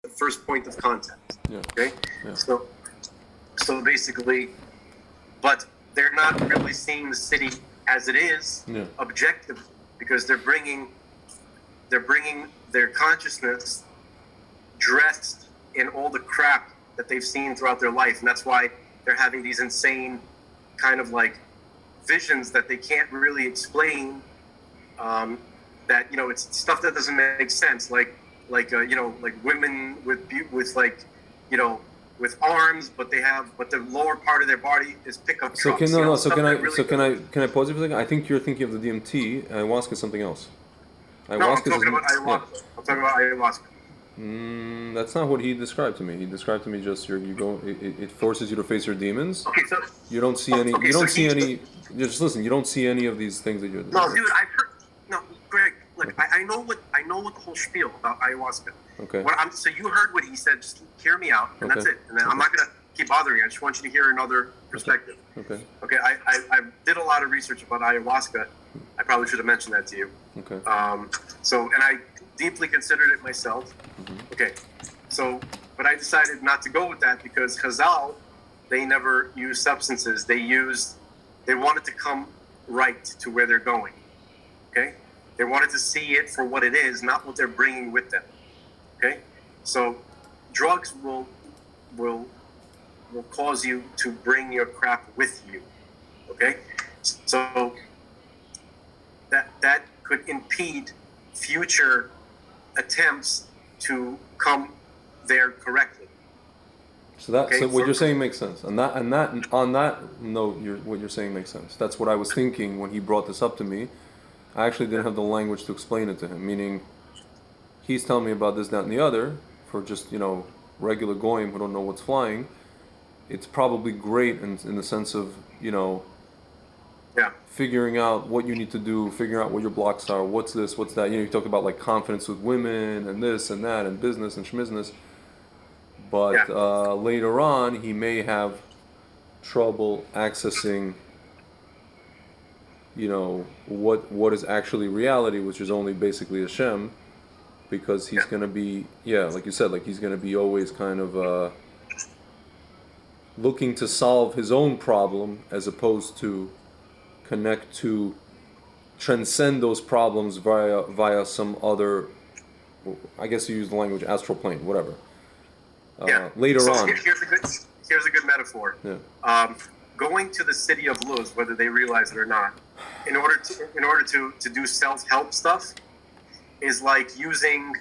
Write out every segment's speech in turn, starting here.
first point of contact. Yeah. Okay? Yeah. So basically, but they're not really seeing the city as it is, objectively, because they're bringing their consciousness dressed in all the crap that they've seen throughout their life, and that's why they're having these insane kind of like visions that they can't really explain. That it's stuff that doesn't make sense, like women with like with arms, but the lower part of their body is pickup trucks. So can I pause you for a second? I think you're thinking of the DMT. Ayahuasca is something else. No, I'm talking about ayahuasca. Yeah. I'm talking about ayahuasca. That's not what he described to me. He described to me just it forces you to face your demons. Okay, so you don't see any. Okay, you don't see any. Just listen. You don't see any of these things that you're. No, dude, I've heard. No, Greg. Look, I know what the whole spiel about ayahuasca. Okay. So you heard what he said. Just hear me out, and that's it. And then I'm not gonna keep bothering you. I just want you to hear another perspective. Okay. Okay. I did a lot of research about ayahuasca. I probably should have mentioned that to you. Okay. And I deeply considered it myself. Mm-hmm. Okay. So, but I decided not to go with that because Chazal, they never used substances. They wanted to come right to where they're going. Okay. They wanted to see it for what it is, not what they're bringing with them. Okay, so drugs will cause you to bring your crap with you. Okay, so that could impede future attempts to come there correctly. So what you're saying makes sense. On that note, what you're saying makes sense. That's what I was thinking when he brought this up to me. I actually didn't have the language to explain it to him, meaning he's telling me about this, that, and the other. For just, regular goyim who don't know what's flying, it's probably great in the sense of, figuring out what you need to do, figuring out what your blocks are, what's this, what's that. You talk about like confidence with women and this and that and business and schmizness. But later on, he may have trouble accessing what is actually reality, which is only basically Hashem, because he's going to be, like you said, like he's going to be always kind of looking to solve his own problem as opposed to connect to transcend those problems via some other, I guess you use the language, astral plane, whatever. Later on. Here's a good metaphor. Yeah. Going to the City of Luz, whether they realize it or not, in order to do self-help stuff, is like using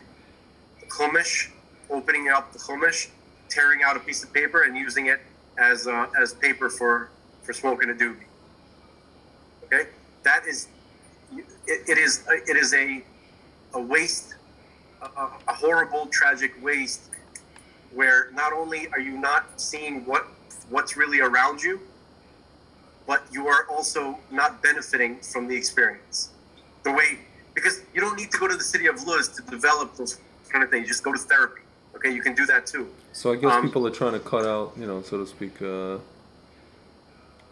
the Chumash, opening up the Chumash, tearing out a piece of paper and using it as paper for smoking a doobie. Okay, that is it is a waste, a horrible, tragic waste, where not only are you not seeing what's really around you, but you are also not benefiting from the experience. Because you don't need to go to the City of Luz to develop those kind of things. Just go to therapy. Okay, you can do that too. So I guess people are trying to cut out, so to speak.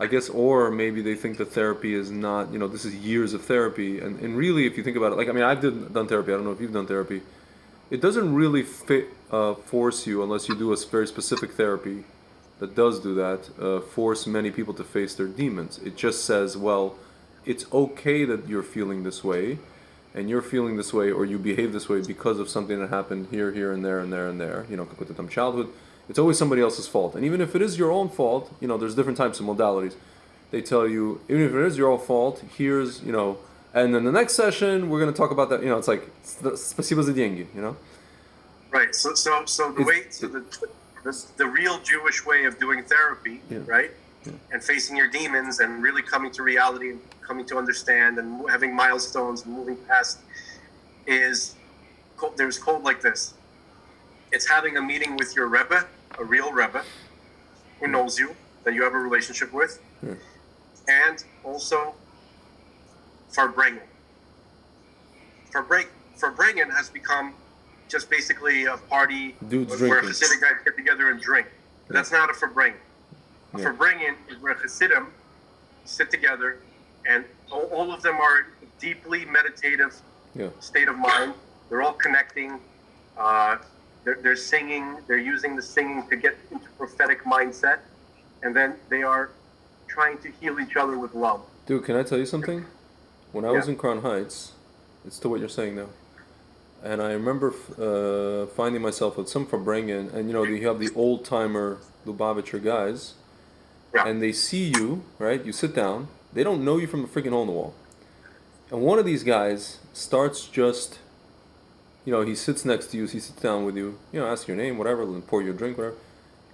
I guess, or maybe they think that therapy is not, this is years of therapy, and really, if you think about it, I've done therapy. I don't know if you've done therapy. It doesn't really force you, unless you do a very specific therapy that does do that, force many people to face their demons. It just says, well, it's okay that you're feeling this way, and you're feeling this way, or you behave this way because of something that happened here, and there, and there, and there. Childhood. It's always somebody else's fault. And even if it is your own fault, there's different types of modalities. They tell you, even if it is your own fault, here's, and then the next session, we're going to talk about that. It's like, спасибо за деньги, Right. So the real Jewish way of doing therapy, right? Yeah. And facing your demons and really coming to reality and coming to understand and having milestones and moving past there's code like this. It's having a meeting with your Rebbe, a real Rebbe, who knows you, that you have a relationship with, and also Farbrengen. Farbrengen has become just basically a party where Hasidic guys get together and drink. But that's not a Farbrengen. A Farbrengen is where Hasidim sit together, and all of them are in a deeply meditative state of mind. They're all connecting. they're singing, they're using the singing to get into prophetic mindset, and then they are trying to heal each other with love. Dude, can I tell you something? When I was in Crown Heights, it's to what you're saying now. And I remember finding myself at some Farbrengen, and you have the old timer Lubavitcher guys, and they see you, right? You sit down. They don't know you from a freaking hole in the wall. And one of these guys starts just, he sits next to you, he sits down with you, asks your name, whatever, and pour you a drink, whatever.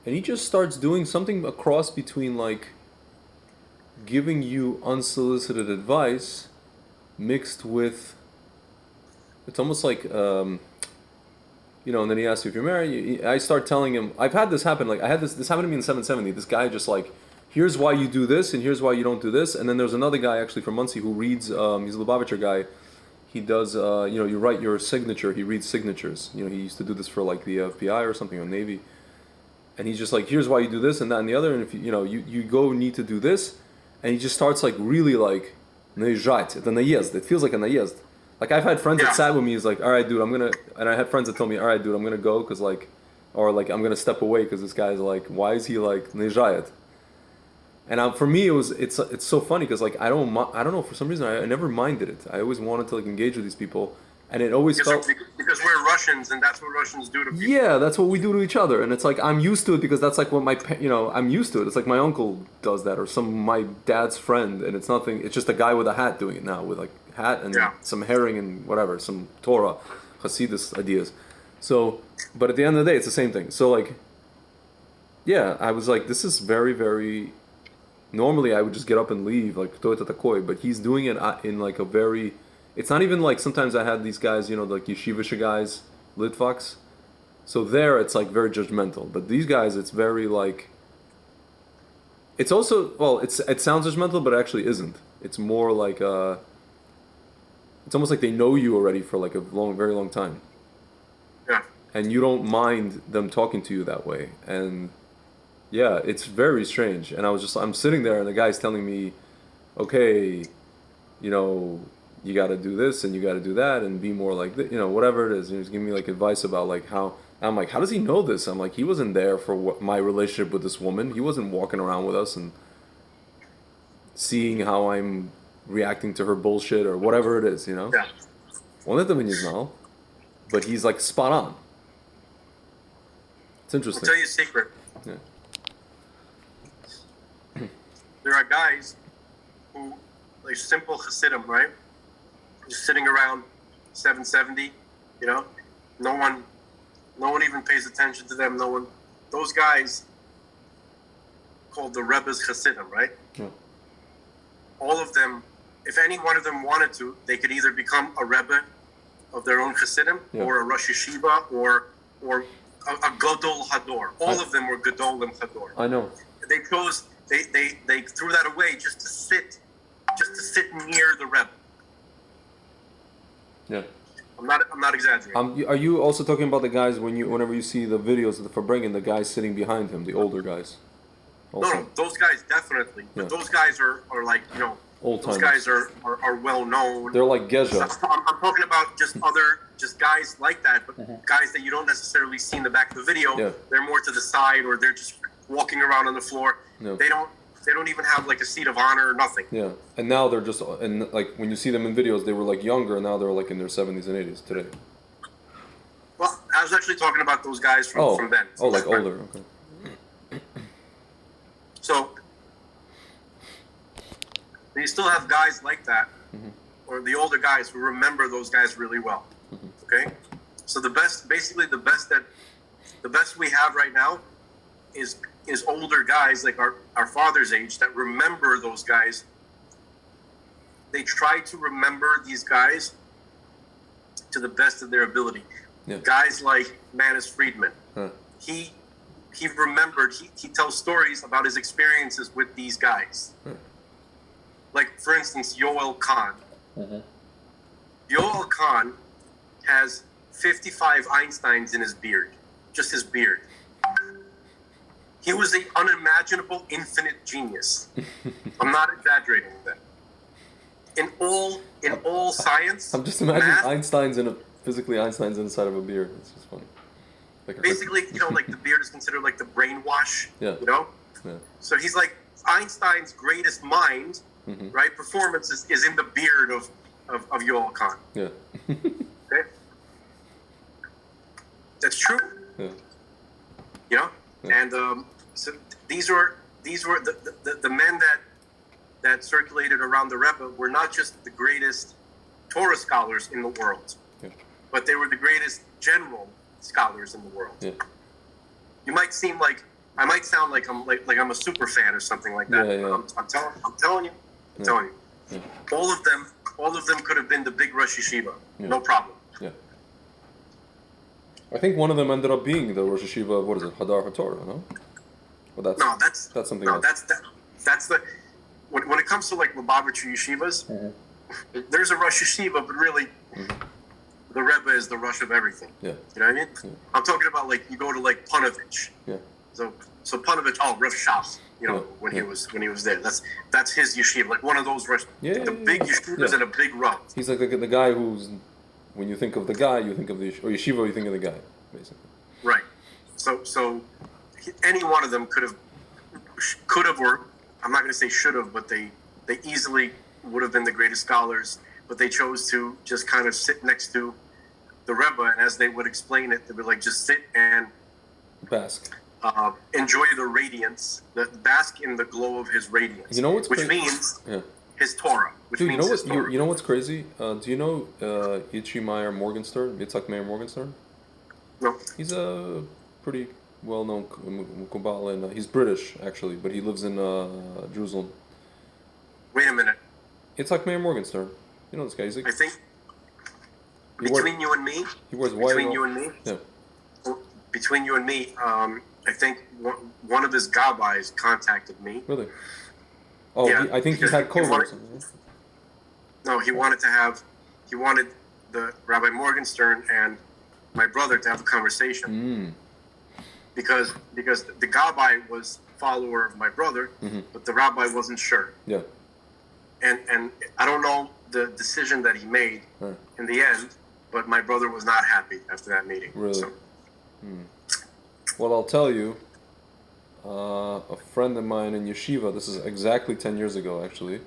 And he just starts doing something a cross between like giving you unsolicited advice mixed with, it's almost like, and then he asks you if you're married. I start telling him, I've had this happen. Like this happened to me in 770. This guy just like, here's why you do this and here's why you don't do this. And then there's another guy actually from Muncie who reads, he's a Lubavitcher guy. He does, you write your signature. He reads signatures. He used to do this for like the FBI or something, or Navy. And he's just like, here's why you do this and that and the other. And if you go need to do this. And he just starts like really like, it feels like a naezd. Like I've had friends that sat with me, he's like, all right, dude, and I had friends that told me, all right, dude, I'm going to go because like, or like I'm going to step away because this guy's like, why is he like nejayat? And for me, it's so funny because like I don't know, for some reason I never minded it. I always wanted to like engage with these people, and it always felt because we're Russians and that's what Russians do to people. Yeah, that's what we do to each other, and it's like I'm used to it because that's like what I'm used to it. It's like my uncle does that, or my dad's friend, and it's nothing. It's just a guy with a hat doing it now, with like hat and some herring and whatever, some Torah, Hasidus ideas. So, but at the end of the day, it's the same thing. So like, yeah, I was like, this is very, very. Normally, I would just get up and leave, like but he's doing it in like a very. It's not even like sometimes I had these guys, like yeshivish guys, Litvaks. So there, it's like very judgmental. But these guys, it's very like. It's also it sounds judgmental, but it actually isn't. It's more like it's almost like they know you already for like a very long time. Yeah. And you don't mind them talking to you that way, and. Yeah, it's very strange. And I'm sitting there and the guy's telling me, okay, you got to do this and you got to do that and be more like this, whatever it is. And he's giving me like advice about like how, I'm like, how does he know this? I'm like, he wasn't there for my relationship with this woman. He wasn't walking around with us and seeing how I'm reacting to her bullshit or whatever it is, Yeah. One of them is now, but he's like spot on. It's interesting. I'll tell you a secret. Yeah. There are guys who, like simple Hasidim, right? Just sitting around 770, no one even pays attention to them. Those guys called the Rebbe's Hasidim, right? Yeah. All of them, if any one of them wanted to, they could either become a Rebbe of their own Hasidim or a Rosh Yeshiva or a Gadol Hador. All of them were Gadolim Hador. I know. They chose. They threw that away just to sit near the Rebbe. Yeah. I'm not exaggerating. Are you also talking about the guys whenever you see the videos of the Farbrengen, the guys sitting behind him, the older guys? Also? No, those guys definitely. Yeah. But those guys are like old those timers. guys are well known. They're like Gesha. I'm talking about just guys like that, but guys that you don't necessarily see in the back of the video. Yeah. They're more to the side, or they're just walking around on the floor. No. They don't even have like a seat of honor or nothing. Yeah, and now they're just, and like when you see them in videos, they were like younger, and now they're like in their 70s and 80s today. Well, I was actually talking about those guys from then. Oh, like older. Okay. So you still have guys like that, or the older guys who remember those guys really well. Okay, so the best we have right now is older guys like our father's age that remember those guys. They try to remember these guys to the best of their ability. Yeah. Guys like Manis Friedman. Huh. He remembered, he tells stories about his experiences with these guys. Like, for instance, Yoel Kahn. Yoel Kahn has 55 Einsteins in his beard. Just his beard. He was the unimaginable infinite genius. I'm not exaggerating that. In all science, I'm just imagining math, Einstein's inside of a beard. It's just funny. basically, like the beard is considered like the brainwash. Yeah. Yeah. So he's like Einstein's greatest mind, right? Performance is in the beard of Yoel Khan. Yeah. Okay. That's true. Yeah. And so these were the men that circulated around the Rebbe were not just the greatest Torah scholars in the world, but they were the greatest general scholars in the world. Yeah. You might seem like I might sound like I'm a super fan or something like that. Yeah. I'm telling you. Yeah. All of them could have been the big Rosh Yeshiva. Yeah. No problem. Yeah. I think one of them ended up being the Rosh Yeshiva of, what is it, Hadar HaTorah, no? Well, that's something else. That's the when it comes to like Lubavitcher yeshivas, there's a Rosh Yeshiva, but really the Rebbe is the Rosh of everything. Yeah. You know what I mean? Yeah. I'm talking about like you go to like Panovich. Yeah. So Panovich, Rav Shas, when he was there. That's his yeshiva, like one of those big yeshivas and a big Rav. He's like the guy who's, when you think of the guy, you think of the yeshiva, you think of the guy, basically. Right. So any one of them could have, or I'm not going to say should have, but they easily would have been the greatest scholars. But they chose to just kind of sit next to the Rebbe, and as they would explain it, they would like just sit and bask. Enjoy the radiance, bask in the glow of his radiance. You know what's which crazy? Means his Torah. Which Dude, means his Torah. You know what's crazy? Do you know Yitzhak Meyer Morgenstern? Yitzhak Meyer Morgenstern? No. He's a pretty well-known Kabbalah, and he's British actually, but he lives in Jerusalem. Wait a minute. Yitzhak Meyer Morgenstern. You know this guy? He's like, I think between you and me. He wears white. Between you and me. Yeah. Between you and me, I think one of his gabbais contacted me. Really? Oh, yeah, I think he had COVID or something. Right? No, he wanted the Rabbi Morgenstern and my brother to have a conversation. Because the gabbai was a follower of my brother, but the rabbi wasn't sure. Yeah. And I don't know the decision that he made in the end, but my brother was not happy after that meeting. Really? So. Well, I'll tell you, a friend of mine in yeshiva, this is exactly 10 years ago, actually.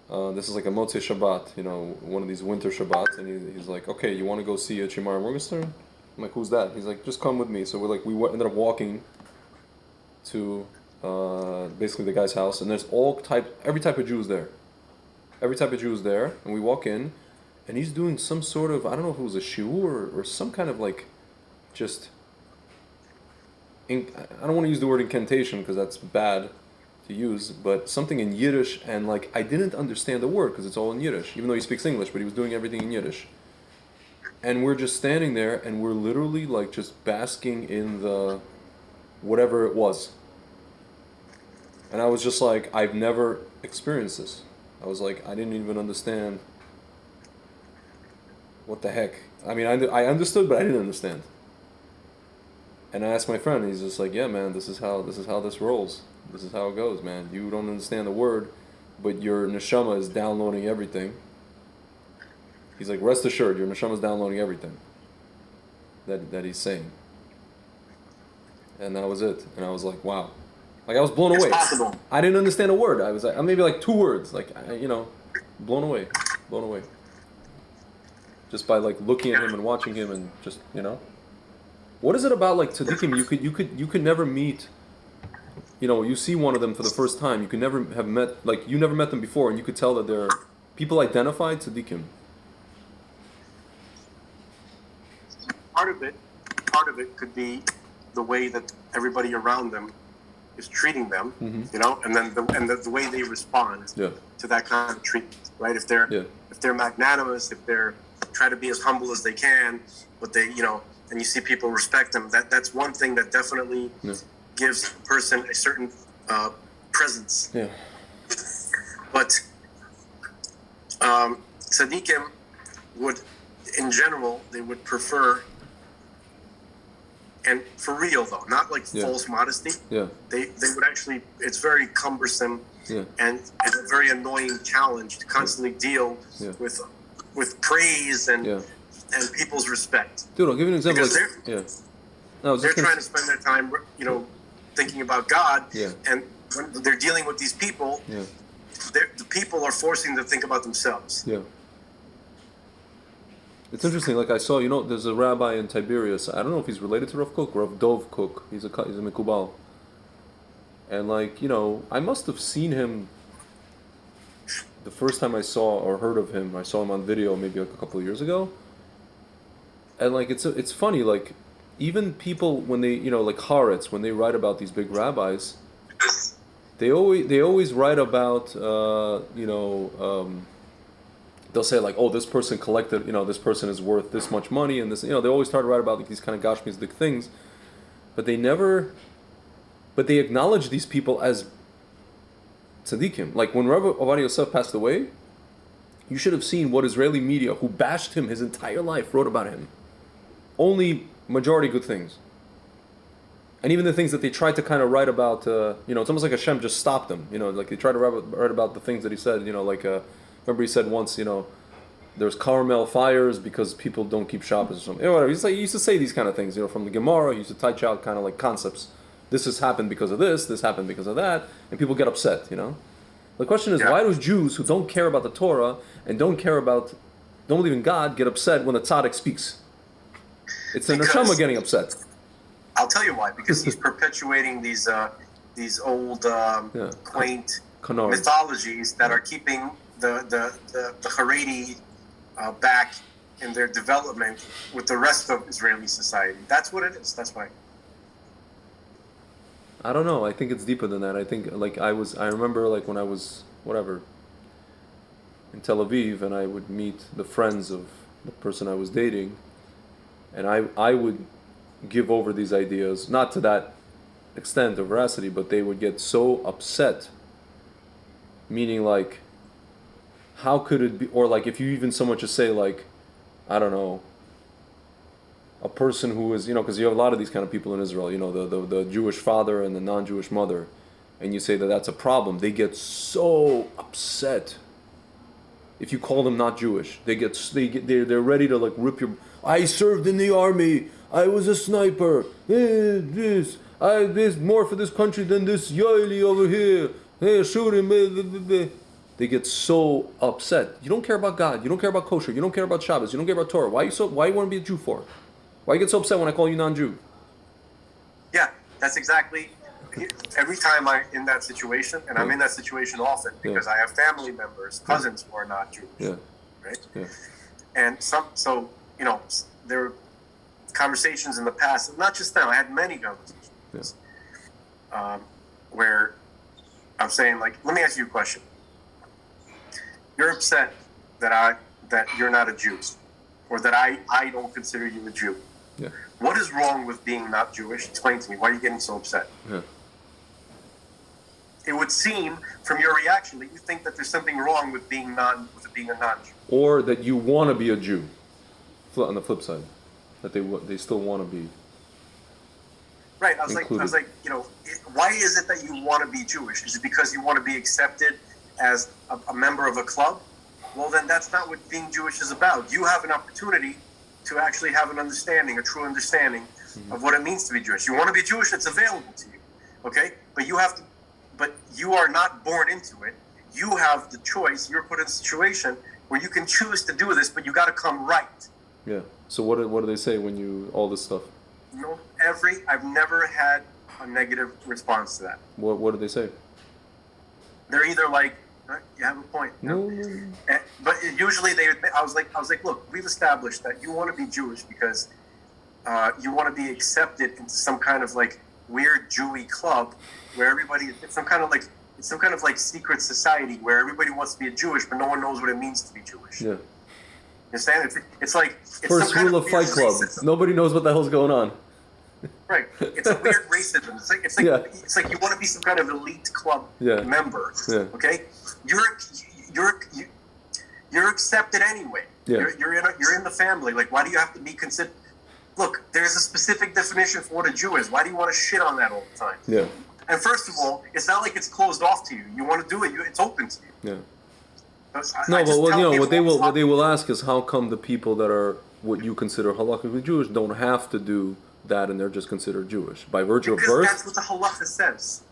This is like a Motzei Shabbat, one of these winter Shabbats, and he's like, okay, you want to go see Chimara Morgenstern? I'm like, who's that? He's like, just come with me. So we ended up walking to basically the guy's house, and there's every type of Jews there. Every type of Jew is there, and we walk in, and he's doing some sort of, I don't know if it was a shiur or some kind of like, just, I don't want to use the word incantation because that's bad to use, but something in Yiddish, and like, I didn't understand the word because it's all in Yiddish, even though he speaks English, but he was doing everything in Yiddish. And we're just standing there, and we're literally like just basking in the whatever it was. And I was just like, I've never experienced this. I was like, I didn't even understand what the heck. I mean, I understood, but I didn't understand. And I asked my friend, and he's just like, yeah, man, this is how this rolls. This is how it goes, man. You don't understand the word, but your neshama is downloading everything. He's like, rest assured, your neshama is downloading everything that he's saying. And that was it. And I was like, wow. Like, I was blown away. Possible. I didn't understand a word. I was like, maybe like 2 words. Like, blown away. Just by like looking at him and watching him and just, What is it about like tzaddikim? You could never meet, you see one of them for the first time. You could never have met, like, you never met them before, and you could tell that they're people identified tzaddikim. Part of it could be the way that everybody around them is treating them, and then the way they respond to that kind of treatment, right? If they're magnanimous, if they're try to be as humble as they can, but they, and you see people respect them, that's one thing that definitely gives a person a certain presence. Yeah. But tzaddikim would, in general, they would prefer. And for real though, not like false modesty. Yeah. They would actually. It's very cumbersome and a very annoying challenge to constantly deal with praise and people's respect. Dude, I'll give you an example. they're trying to spend their time, thinking about God. Yeah. And when they're dealing with these people, the people are forcing them to think about themselves. Yeah. It's interesting. Like I saw, there's a rabbi in Tiberias. I don't know if he's related to Rav Kook, Rav Dov Kook. He's a Mikubal. And I must have seen him the first time I saw or heard of him. I saw him on video maybe a couple of years ago. And it's funny, even people when they like Haaretz, when they write about these big rabbis, they always write about they'll say oh, this person collected, this person is worth this much money, and this, they always start to write about these kind of gashmistic things, but they acknowledge these people as tzaddikim. Like when Rabbi Ovadia Yosef passed away, you should have seen what Israeli media, who bashed him his entire life, wrote about him. Only majority good things. And even the things that they tried to kind of write about, it's almost like Hashem just stopped them. Like they tried to write about the things that he said, remember he said once, there's Carmel fires because people don't keep Shabbos or something. Whatever. He used to say these kind of things, from the Gemara. He used to touch out kind of like concepts. This has happened because of this happened because of that, and people get upset, The question is, why do Jews who don't care about the Torah and don't believe in God get upset when the tzaddik speaks? It's the neshama getting upset. I'll tell you why. Because he's perpetuating these old quaint mythologies that are keeping the Haredi back in their development with the rest of Israeli society. That's what it is. That's why. I don't know. I think it's deeper than that. I think I remember when I was in Tel Aviv, and I would meet the friends of the person I was dating, and I would give over these ideas, not to that extent of veracity, but they would get so upset, meaning how could it be, or if you even so much as say I don't know, a person who is, because you have a lot of these kind of people in Israel, the Jewish father and the non-Jewish mother, and you say that that's a problem, they get so upset if you call them not Jewish. They're ready to rip your. I served in the army. I was a sniper. This more for this country than this yoeli over here. Hey, shoot him. They get so upset. You don't care about God. You don't care about kosher. You don't care about Shabbos. You don't care about Torah. Why you want to be a Jew for? Why you get so upset when I call you non-Jew? Yeah, that's exactly. Every time I'm in that situation, and I'm in that situation often because I have family members, cousins who are not Jewish. Yeah. Right. Yeah. And there were conversations in the past, not just now. I had many conversations where I'm saying, let me ask you a question. You're upset that you're not a Jew, or that I don't consider you a Jew. Yeah. What is wrong with being not Jewish? Explain to me. Why are you getting so upset? Yeah. It would seem from your reaction that you think that there's something wrong with being a non-Jew, or that you want to be a Jew. On the flip side, that they still want to be. Right. I was like, why is it that you want to be Jewish? Is it because you want to be accepted as a member of a club? Well, then that's not what being Jewish is about. You have an opportunity to actually have an understanding, a true understanding of what it means to be Jewish. You want to be Jewish, it's available to you. Okay? But you are not born into it. You have the choice. You're put in a situation where you can choose to do this, but you got to come right. Yeah. So what do they say when you all this stuff? I've never had a negative response to that. What do they say? They're either you have a point. No. But usually I was like, look, we've established that you want to be Jewish because you want to be accepted into some kind of weird Jewy club where everybody, it's some kind of secret society where everybody wants to be a Jewish, but no one knows what it means to be Jewish. Yeah. You understand? It's first rule of Fight Club. Racism. Nobody knows what the hell's going on. Right. It's a weird racism. It's like you want to be some kind of elite club member. Yeah. Okay. You're accepted anyway. Yeah. You're in the family. Why do you have to be considered? Look, there's a specific definition for what a Jew is. Why do you want to shit on that all the time? Yeah. And first of all, it's not like it's closed off to you. You want to do it, it's open to you. Yeah. What they will ask is how come the people that are what you consider halakhically Jewish don't have to do that and they're just considered Jewish by virtue of Because birth. that's what the halacha says.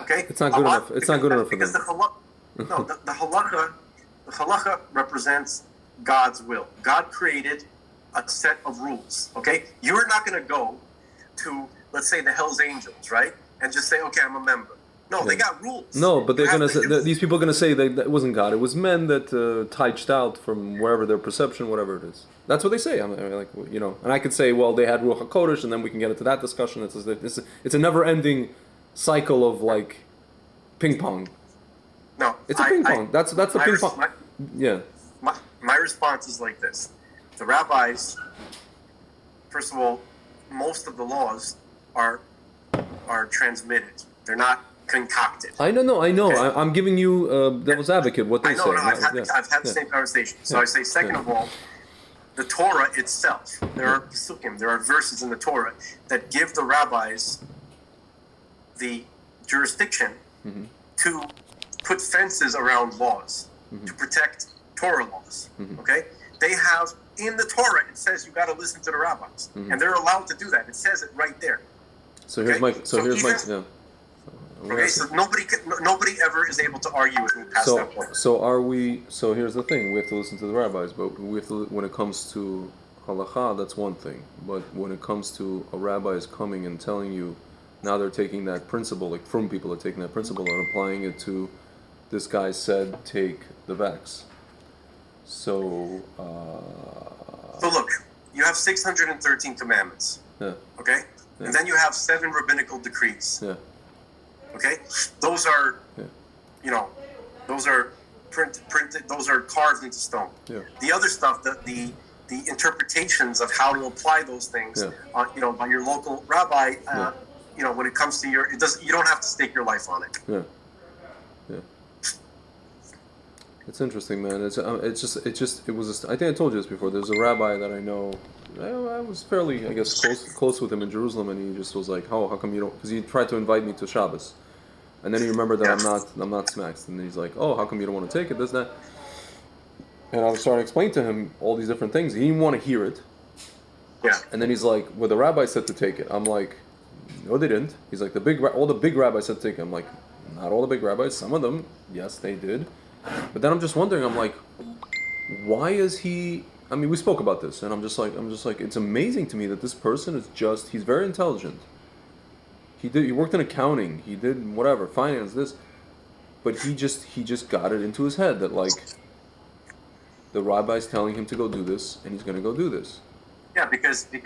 Okay? It's not good enough. It's not good enough for them. Because the halacha represents God's will. God created a set of rules. Okay? You're not going to go to, let's say, the Hell's Angels, right? And just say, okay, I'm a member. No, they got rules. No, but they're gonna say, these people are gonna say that it wasn't God. It was men that touched out from wherever their perception, whatever it is. That's what they say. I mean, like, you know, and I could say, well, they had Ruach HaKodesh, and then we can get into that discussion. It's a never-ending cycle of like ping pong. No, it's a ping pong. That's the ping pong. Yeah. My response is like this: the rabbis, first of all, most of the laws are transmitted. They're not concocted. I know. Okay? I'm giving you devil's advocate. What they say. I've had the same conversation. So I say, second of all, the Torah itself. There are psukim. There are verses in the Torah that give the rabbis the jurisdiction to put fences around laws to protect Torah laws. Okay, they have in the Torah. It says you got to listen to the rabbis, and they're allowed to do that. It says it right there. So here's my. Okay, so nobody ever is able to argue with me past that point. So here's the thing: we have to listen to the rabbis, but we have to. When it comes to halacha, that's one thing. But when it comes to a rabbi is coming and telling you, now they're taking that principle, like from people are taking that principle and applying it to, this guy said, take the vax. So. So look, you have 613 commandments. Yeah. Okay, and then you have 7 rabbinical decrees. Yeah. Okay, those are, those are printed. Those are carved into stone. Yeah. The other stuff, the interpretations of how to apply those things, by your local rabbi. When it comes to you don't have to stake your life on it. Yeah. It's interesting, man. I think I told you this before. There's a rabbi that I know. I was fairly, I guess, close with him in Jerusalem, and he just was like, "Oh, how come you don't?" Because he tried to invite me to Shabbos, and then he remembered that I'm not smacked, and he's like, "Oh, how come you don't want to take it?" This, that, and I was trying to explain to him all these different things. He didn't want to hear it. Yeah. And then he's like, "Well, the rabbi said to take it." I'm like, "No, they didn't." He's like, all the big rabbis said to take it." I'm like, "Not all the big rabbis. Some of them, yes, they did." But then I'm just wondering. I'm like, why is he? I mean, we spoke about this, and I'm just like, it's amazing to me that this person he's very intelligent. He worked in accounting, he did whatever, finance, this, but he just got it into his head that like, the rabbi's telling him to go do this, and he's going to go do this. Yeah, because they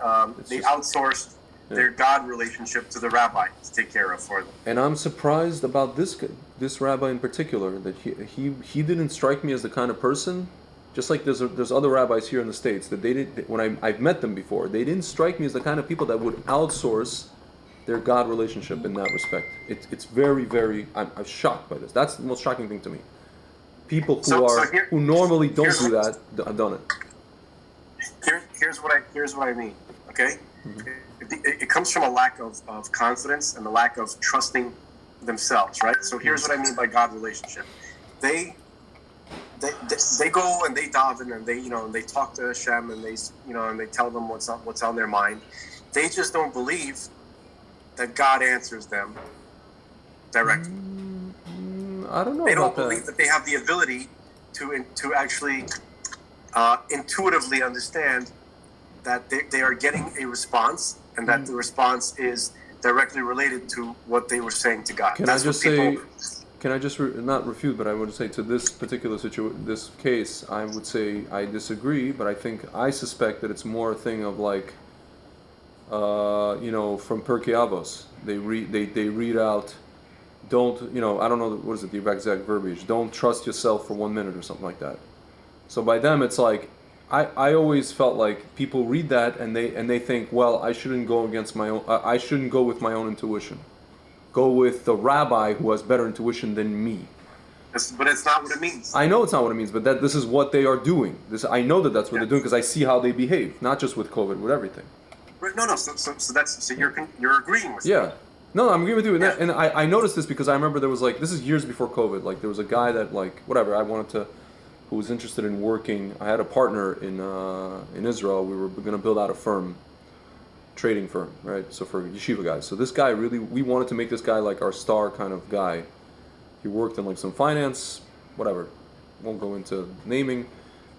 outsourced their God relationship to the rabbi to take care of for them. And I'm surprised about this rabbi in particular, that he didn't strike me as the kind of person. Just like there's other rabbis here in the States that when I've met them before, they didn't strike me as the kind of people that would outsource their God relationship in that respect. It's very, very. I'm shocked by this. That's the most shocking thing to me. People who normally don't do that have done it. Here's what I mean. Okay, it comes from a lack of confidence and the lack of trusting themselves. Right. So here's what I mean by God relationship. They go and they daven and they talk to Hashem and they tell them what's on their mind. They just don't believe that God answers them directly. I don't know. They don't believe that they have the ability to actually intuitively understand that they are getting a response and that the response is directly related to what they were saying to God. Can I just not refute, but I would say to this particular this case, I would say I disagree, but I suspect that it's more a thing of like, from Pirkei Avos, they read out, don't, I don't know, what is it, the exact verbiage, don't trust yourself for 1 minute or something like that. So by them, it's like, I always felt like people read that and they think, well, I shouldn't go with my own intuition. Go with the rabbi who has better intuition than me. But it's not what it means. I know it's not what it means, but this is what they are doing. I know that's what they're doing because I see how they behave, not just with COVID, with everything. No. So you're agreeing with me. Yeah. No, I'm agreeing with you. And I noticed this because I remember there was this is years before COVID. Like there was a guy that who was interested in working. I had a partner in Israel. We were going to build out a firm, trading firm, right? So for yeshiva guys. So this guy really, we wanted to make this guy like our star kind of guy. He worked in like some finance, whatever. Won't go into naming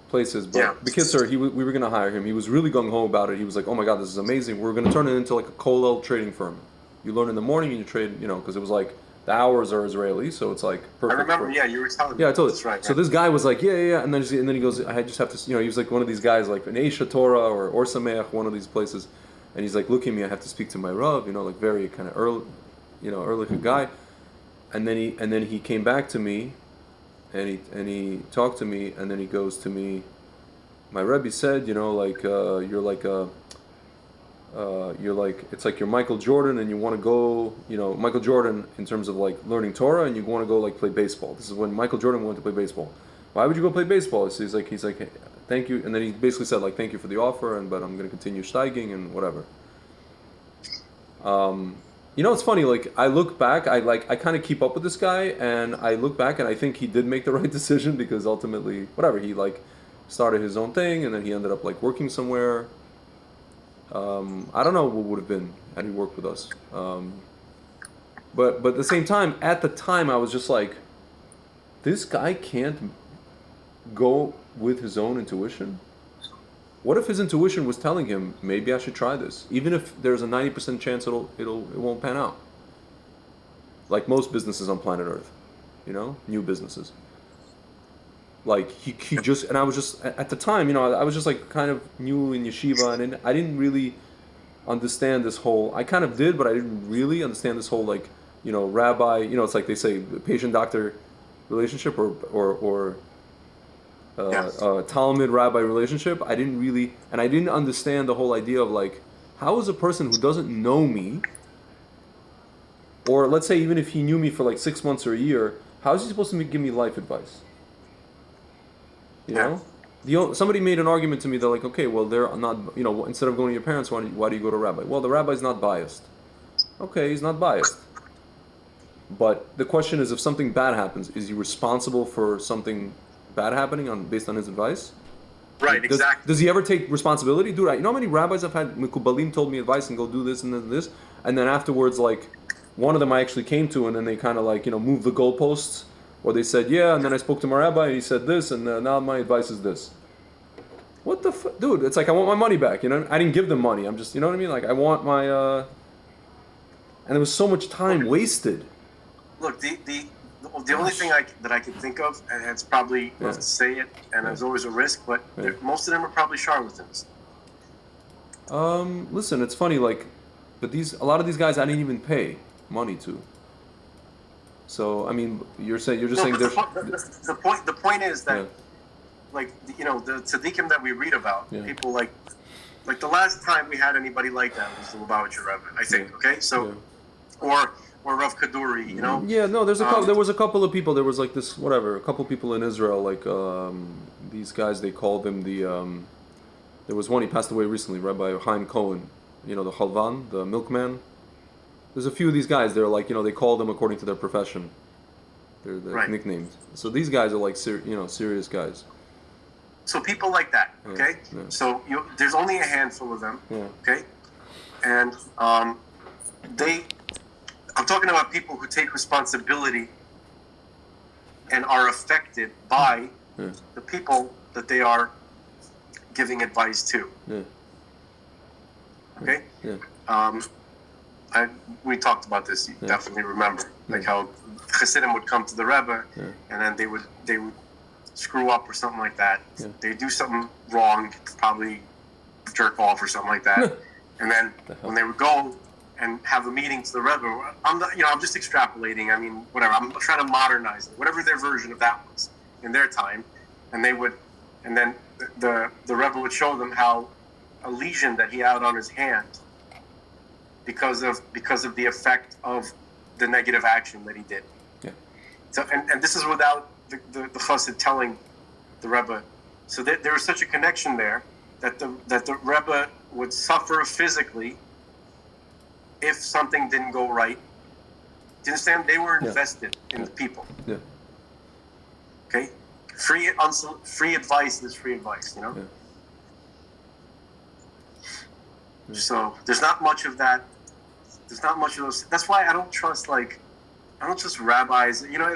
places, but Bekitzer, we were going to hire him. He was really gung-ho about it. He was like, oh my God, this is amazing. We're going to turn it into like a kollel trading firm. You learn in the morning and you trade, because it was like the hours are Israeli, so it's like perfect. I remember, you were telling me. Yeah, I told you. That's right. So this guy was like, yeah, and then he goes, I just have to, he was like one of these guys like an Eisha Torah or Sameach, one of these places, and he's like, look at me, I have to speak to my Rav, like very kind of early, early guy, and then he came back to me, and he talked to me, and then he goes to me, my Rebbe said, you're like it's like you're Michael Jordan and you want to go, Michael Jordan in terms of like learning Torah, and you want to go like play baseball. This is when Michael Jordan wanted to play baseball. Why would you go play baseball? So he's like hey, thank you, and then he basically said like thank you for the offer, but I'm going to continue steiging and whatever. It's funny, like I look back, I kind of keep up with this guy, and I look back and I think he did make the right decision, because ultimately whatever, he like started his own thing and then he ended up like working somewhere. I don't know what would have been had he worked with us. But at the same time, at the time, I was just like, this guy can't go with his own intuition? What if his intuition was telling him, maybe I should try this, even if there's a 90% chance it won't pan out? Like most businesses on planet Earth, new businesses. Like he just, and I was just at the time, I was just like kind of new in yeshiva, and I didn't really understand this whole. I kind of did, but I didn't really understand this whole like, rabbi. It's like they say patient-doctor relationship or Talmud rabbi relationship. I didn't really, and I didn't understand the whole idea of like, how is a person who doesn't know me, or let's say even if he knew me for like 6 months or a year, how is he supposed to give me life advice? Somebody made an argument to me. They're like, okay, well, they're not, instead of going to your parents, why do you go to a rabbi? Well, the rabbi's not biased. Okay, he's not biased. But the question is, if something bad happens, is he responsible for something bad happening based on his advice? Right, exactly. Does he ever take responsibility? Dude, you know how many rabbis I've had, Mikubalim told me advice and go do this and this, and then afterwards, like, one of them I actually came to, and then they kind of like, moved the goalposts. Or they said, yeah, and then I spoke to my rabbi, and he said this, and now my advice is this. What the fuck? Dude, it's like, I want my money back, I didn't give them money. I'm just, you know what I mean? Like, I want my, and there was so much time wasted. Look, the only thing that I can think of, and it's probably rough to say it, and there's always a risk, but most of them are probably charlatans. Listen, it's funny, like, but a lot of these guys I didn't even pay money to. So I mean, you're just saying there's the point is that like the tzaddikim that we read about, people like the last time we had anybody like that was the Lubavitcher Rebbe, I think. Okay, so or Rav Kaduri, Yeah, no, there was a couple of people. There was like this a couple people in Israel, like these guys. They called them there was one, he passed away recently, Rabbi Chaim Cohen. The Halvan, the milkman. There's a few of these guys. They're like, they call them according to their profession. They're nicknames. So these guys are like, serious guys. So people like that, okay? Yeah. So there's only a handful of them, okay? And I'm talking about people who take responsibility and are affected by the people that they are giving advice to. Yeah. Okay? Yeah. We talked about this. You definitely remember, like how Chassidim would come to the Rebbe, and then they would screw up or something like that. Yeah. They do something wrong, probably jerk off or something like that, and then when they would go and have a meeting to the Rebbe, I'm just extrapolating. I mean, whatever. I'm trying to modernize it, whatever their version of that was in their time, and then the Rebbe would show them how a lesion that he had on his hand, because of the effect of the negative action that he did. Yeah. So and this is without the chassid telling the Rebbe. So there was such a connection there that the Rebbe would suffer physically if something didn't go right. Do you understand? They were invested in the people. Yeah. Okay? Free advice is free advice, Yeah. So there's not much of that. There's not much of those. That's why I don't trust rabbis. You know,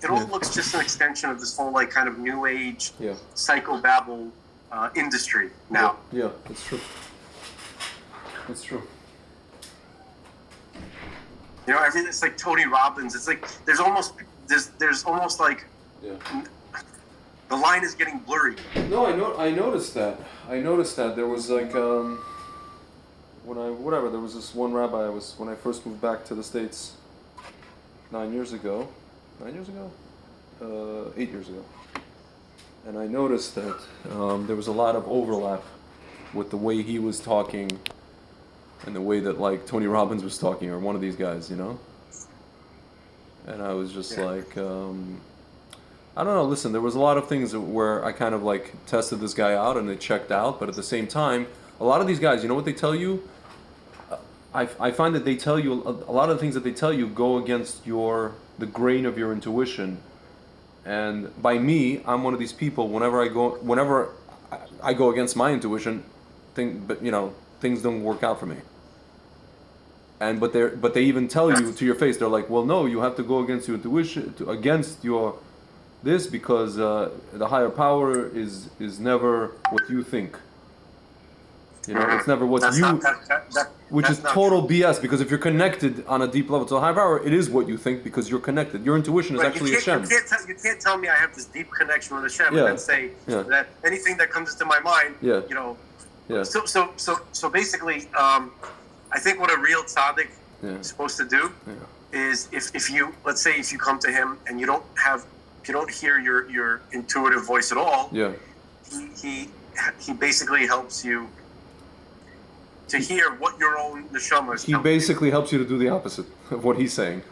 it all looks just an extension of this whole like kind of new age psychobabble industry now. Yeah, it's true. It's true. You know, everything. It's like Tony Robbins. It's like there's almost like the line is getting blurry. No, I noticed that. There was like there was this one rabbi when I first moved back to the States 8 years ago, and I noticed that there was a lot of overlap with the way he was talking and the way that like Tony Robbins was talking, or one of these guys, you know. And I was just like, I don't know. Listen, there was a lot of things where I kind of like tested this guy out and it checked out, but at the same time, a lot of these guys, you know what they tell you? I find that they tell you a lot of the things that they tell you go against the grain of your intuition. And by me, I'm one of these people. Whenever I go against my intuition, things don't work out for me. But they even tell you to your face. They're like, well, no, you have to go against your intuition, because the higher power is never what you think. You know, it's never what which is total BS. Because if you're connected on a deep level to a higher power, it is what you think because you're connected. Your intuition is actually Hashem. You can't tell me I have this deep connection with Hashem and then say that anything that comes into my mind, you know. Yeah. So basically, I think what a real tzaddik is supposed to do is if you, let's say, if you come to him and you don't hear your intuitive voice at all, he basically helps you to hear what your own neshama is. He basically helps you to do the opposite of what he's saying.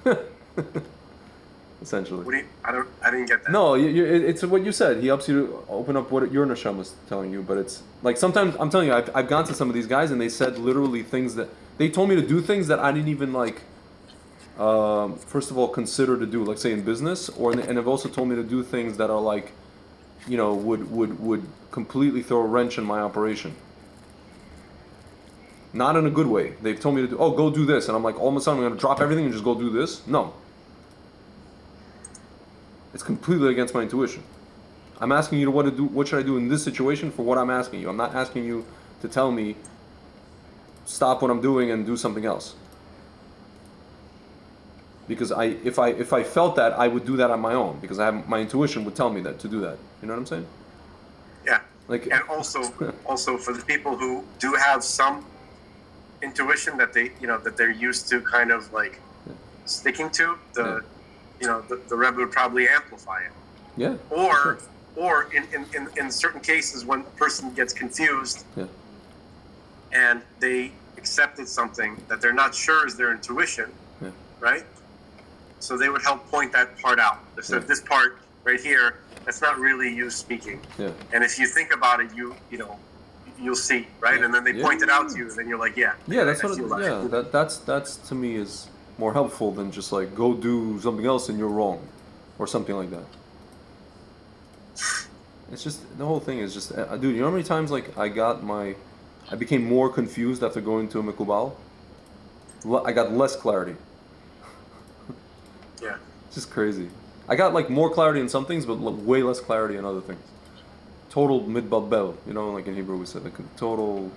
Essentially. I didn't get that. No, it's what you said. He helps you to open up what your neshama is telling you. But it's like sometimes I'm telling you, I've gone to some of these guys and they said literally things that they told me to do things that I didn't even like. First of all, consider to do, like say in business, and have also told me to do things that are like, you know, would completely throw a wrench in my operation. Not in a good way. They've told me to do, go do this, and I'm like, all of a sudden I'm going to drop everything and just go do this. No. It's completely against my intuition. I'm asking you what to do. What should I do in this situation for what I'm asking you? I'm not asking you to tell me stop what I'm doing and do something else. Because if I felt that, I would do that on my own. Because my intuition would tell me that to do that. You know what I'm saying? Yeah. And also for the people who do have some intuition that they're used to kind of like sticking to, the Rebbe would probably amplify it. Yeah. Or in certain cases when a person gets confused and they accepted something that they're not sure is their intuition, right? So they would help point that part out. They said this part right here, that's not really you speaking. Yeah. And if you think about it, you'll see, right? Yeah. And then they point it out to you, and then you're like, that's to me is more helpful than just like go do something else and you're wrong, or something like that. It's just the whole thing is just, dude. You know how many times like I became more confused after going to a mikubal. I got less clarity. Yeah. It's just crazy. I got like more clarity in some things, but way less clarity in other things. Total midbabel, you know, like in Hebrew we said, like total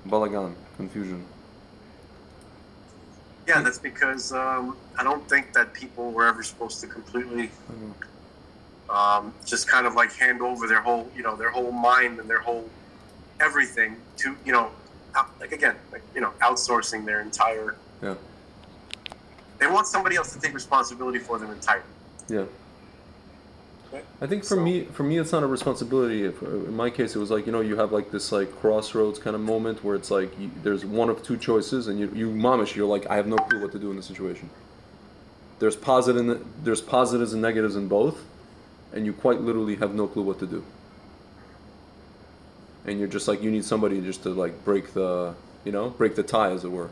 balagan, confusion. Yeah, that's because I don't think that people were ever supposed to completely just kind of like hand over their whole mind and their whole everything to, outsourcing their entire. Yeah. They want somebody else to take responsibility for them entirely. Yeah. I think for me, it's not a responsibility. In my case, it was like, you have like this like crossroads kind of moment where it's like there's one of two choices, and you're like, I have no clue what to do in this situation. There's positives and negatives in both, and you quite literally have no clue what to do. And you're just like, you need somebody just to like break the tie, as it were.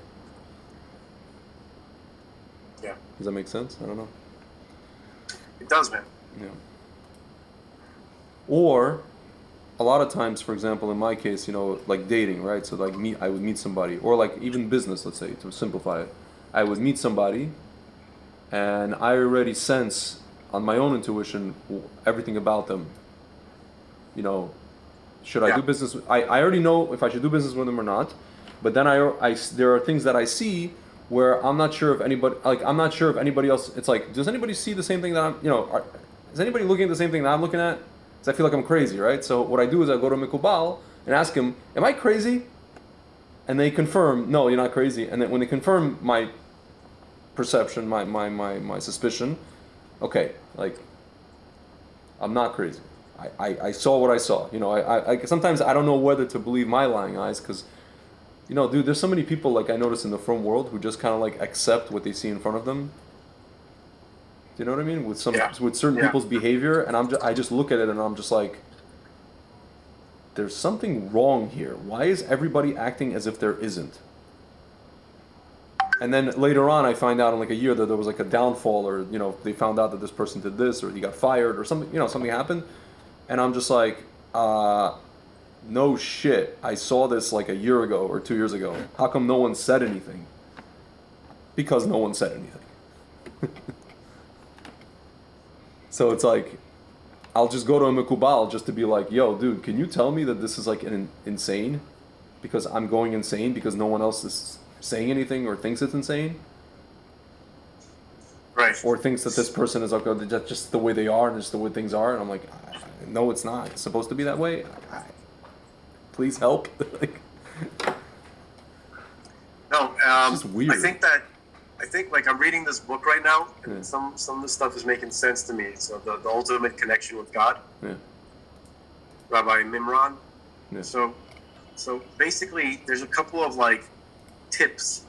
Yeah. Does that make sense? I don't know. It does, man. Yeah. Or a lot of times, for example, in my case, like dating, right? So like I would meet somebody, or like even business, let's say, to simplify it. I would meet somebody, and I already sense on my own intuition everything about them. Should I do business? I already know if I should do business with them or not, but then there are things that I see where I'm not sure if anybody else. It's like, does anybody see the same thing that is anybody looking at the same thing that I'm looking at? Because I feel like I'm crazy, right? So what I do is I go to Mikubal and ask him, am I crazy? And they confirm, no, you're not crazy. And then when they confirm my perception, my suspicion, okay, like, I'm not crazy. I saw what I saw. I sometimes I don't know whether to believe my lying eyes, because, dude, there's so many people, like, I notice in the frum world who just kind of like accept what they see in front of them. Do you know what I mean? With certain people's behavior, and I just look at it and I'm just like, there's something wrong here. Why is everybody acting as if there isn't? And then later on, I find out in like a year that there was like a downfall, or they found out that this person did this, or he got fired, or something. Something happened, and I'm just like, no shit. I saw this like a year ago or 2 years ago. How come no one said anything? Because no one said anything. So it's like, I'll just go to a Mikubal just to be like, yo, dude, can you tell me that this is like insane? Because I'm going insane because no one else is saying anything or thinks it's insane. Right. Or thinks that this person is like, that's just the way they are and just the way things are. And I'm like, no, it's not. It's supposed to be that way. Please help. No, it's just weird. I think like I'm reading this book right now, and some of the stuff is making sense to me. So the ultimate connection with God, Rabbi Mimran. Yeah. So basically, there's a couple of like tips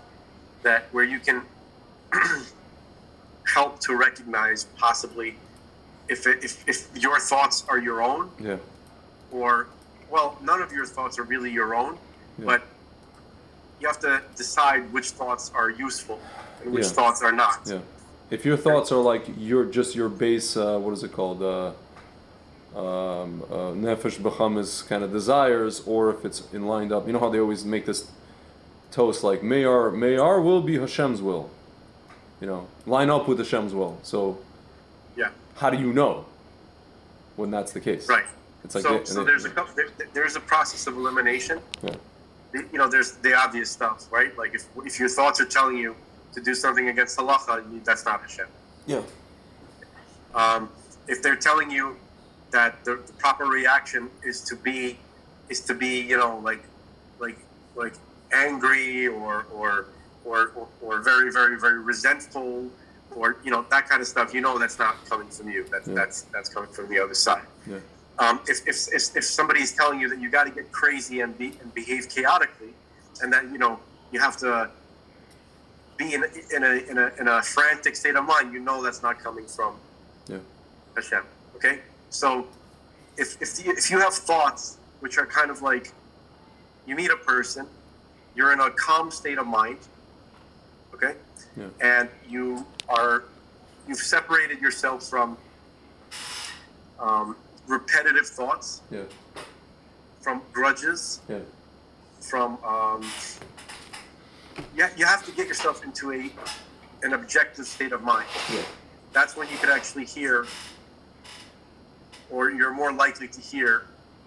where you can help to recognize possibly if your thoughts are your own, or none of your thoughts are really your own, but you have to decide which thoughts are useful and which thoughts are not. Yeah. If your thoughts are like your base, what is it called? Nefesh b'chamis kind of desires, or if it's in lined up. You know how they always make this toast like, may our will be Hashem's will. Line up with Hashem's will. So, how do you know when that's the case? Right. It's like so there's a process of elimination. Yeah. There's the obvious stuff, right? Like if your thoughts are telling you to do something against halacha, that's not Hashem. Yeah. If they're telling you that the proper reaction is to be like angry or very, very, very resentful, or that kind of stuff, that's not coming from you. That's coming from the other side. Yeah. If somebody's telling you that you got to get crazy and behave chaotically, and that you have to be in a frantic state of mind, that's not coming from Hashem. Okay, so if you have thoughts which are kind of like, you meet a person, you're in a calm state of mind, okay, and you've separated yourself from repetitive thoughts, from grudges, from you have to get yourself into an objective state of mind. That's when you could actually hear, or you're more likely to hear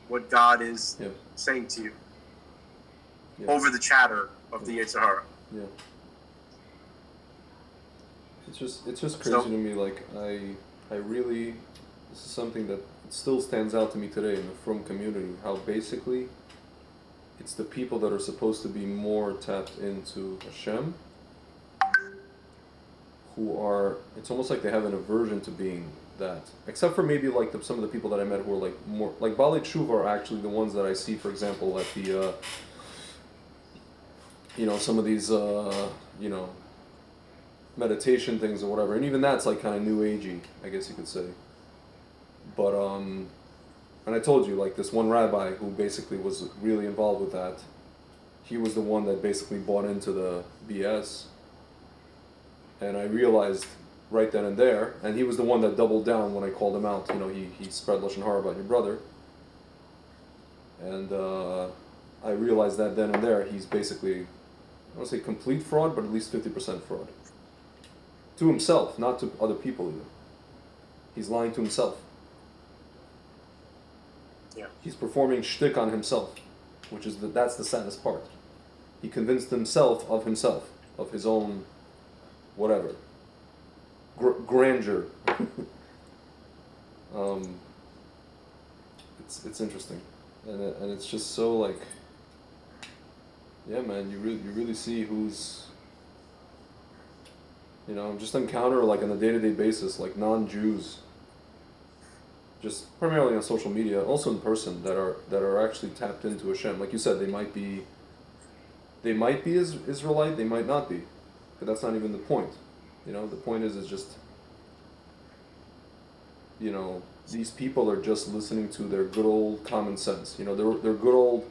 what God is saying to you over the chatter of the Yetzer Hara. Yeah. It's just crazy to me. Like I really, this is something that still stands out to me today in the Frum community, how basically it's the people that are supposed to be more tapped into Hashem who are, it's almost like they have an aversion to being that, except for maybe like some of the people that I met who are like more, like Baalei Tshuva are actually the ones that I see, for example, at the some of these meditation things or whatever, and even that's like kind of new agey, I guess you could say. But and I told you, like, this one rabbi who basically was really involved with that, he was the one that basically bought into the BS, and I realized right then and there, and he was the one that doubled down when I called him out. He spread Lashon Hara about your brother, And I realized that then and there, he's basically, I don't want to say complete fraud, but at least 50% fraud. To himself, not to other people either. He's lying to himself. Yeah. He's performing shtick on himself, which is that's the saddest part. He convinced himself, of his own, whatever, grandeur. It's interesting, and it's just so like, yeah, man, you really see who's, just encounter like on a day-to-day basis, like non-Jews, just primarily on social media, also in person, that are actually tapped into Hashem. Like you said, they might be Israelite, they might not be, but that's not even the point. The point is just, these people are just listening to their good old common sense. Their good old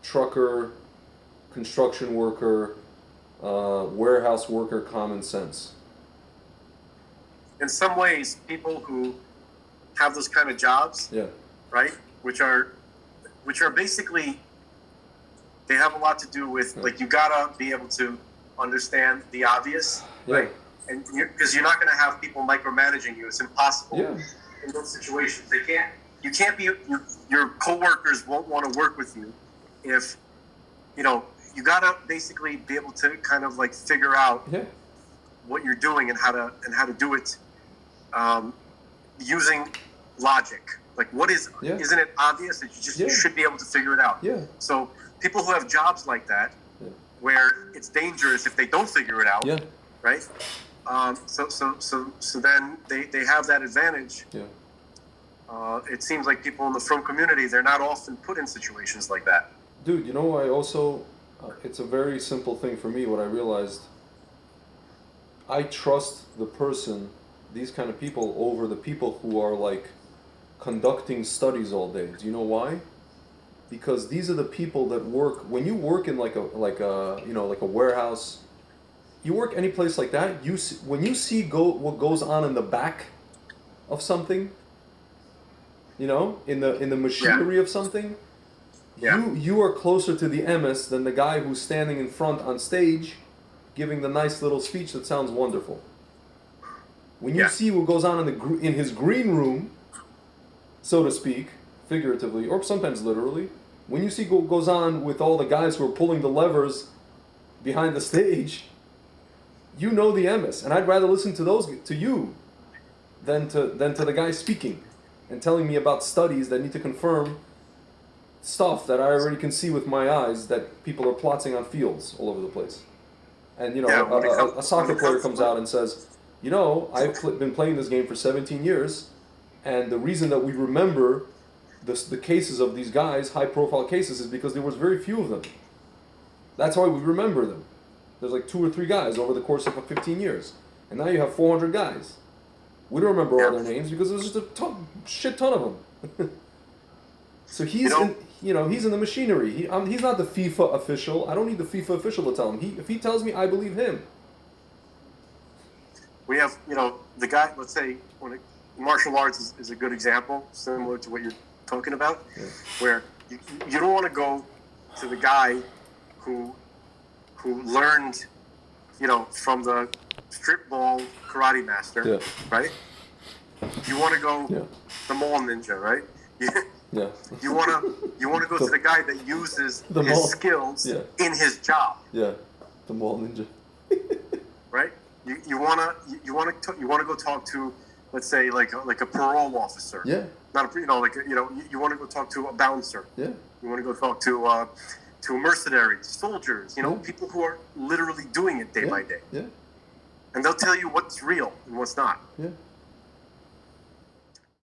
trucker, construction worker, warehouse worker common sense. In some ways, people who have those kind of jobs, yeah, right, which are basically, they have a lot to do with, like, you gotta be able to understand the obvious, right? And because you're not going to have people micromanaging you, it's impossible in those situations. You can't be, your coworkers won't want to work with you if, you got to basically be able to kind of like figure out what you're doing and how to do it using logic. Like, isn't it obvious that you should be able to figure it out? Yeah. So people who have jobs like that, where it's dangerous if they don't figure it out, right? So then they have that advantage. Yeah. It seems like people in the frum community, they're not often put in situations like that. Dude, I also, it's a very simple thing for me. What I realized, I trust the person, these kind of people, over the people who are like conducting studies all day. Do you know why? Because these are the people that work. When you work in like a warehouse, you work any place like that. When you see what goes on in the back of something, in the machinery of something, you are closer to the emes than the guy who's standing in front on stage, giving the nice little speech that sounds wonderful. When you see what goes on in his green room, so to speak, figuratively or sometimes literally, when you see what goes on with all the guys who are pulling the levers behind the stage, the emes, and I'd rather listen to you than to the guy speaking and telling me about studies that need to confirm stuff that I already can see with my eyes that people are plotting on fields all over the place. And a soccer player comes out and says, I've been playing this game for 17 years, and the reason that we remember the cases of these guys, high-profile cases, is because there was very few of them. That's why we remember them. There's like 2 or 3 guys over the course of 15 years. And now you have 400 guys. We don't remember all their names because there's just a shit ton of them. So he's in the machinery. He's not the FIFA official. I don't need the FIFA official to tell him. If he tells me, I believe him. We have, the guy, let's say, martial arts is a good example, similar to what you're talking about, where you don't want to go to the guy who learned, from the strip ball karate master, right? You want to go the mall ninja, right? Yeah. You want to go to the guy that uses his skills in his job. Yeah. The mall ninja. Right? You want to go talk to, let's say, like a parole officer. Yeah. Not you want to go talk to a bouncer. Yeah. You want to go talk to mercenaries, soldiers. People who are literally doing it day by day. Yeah. And they'll tell you what's real and what's not. Yeah.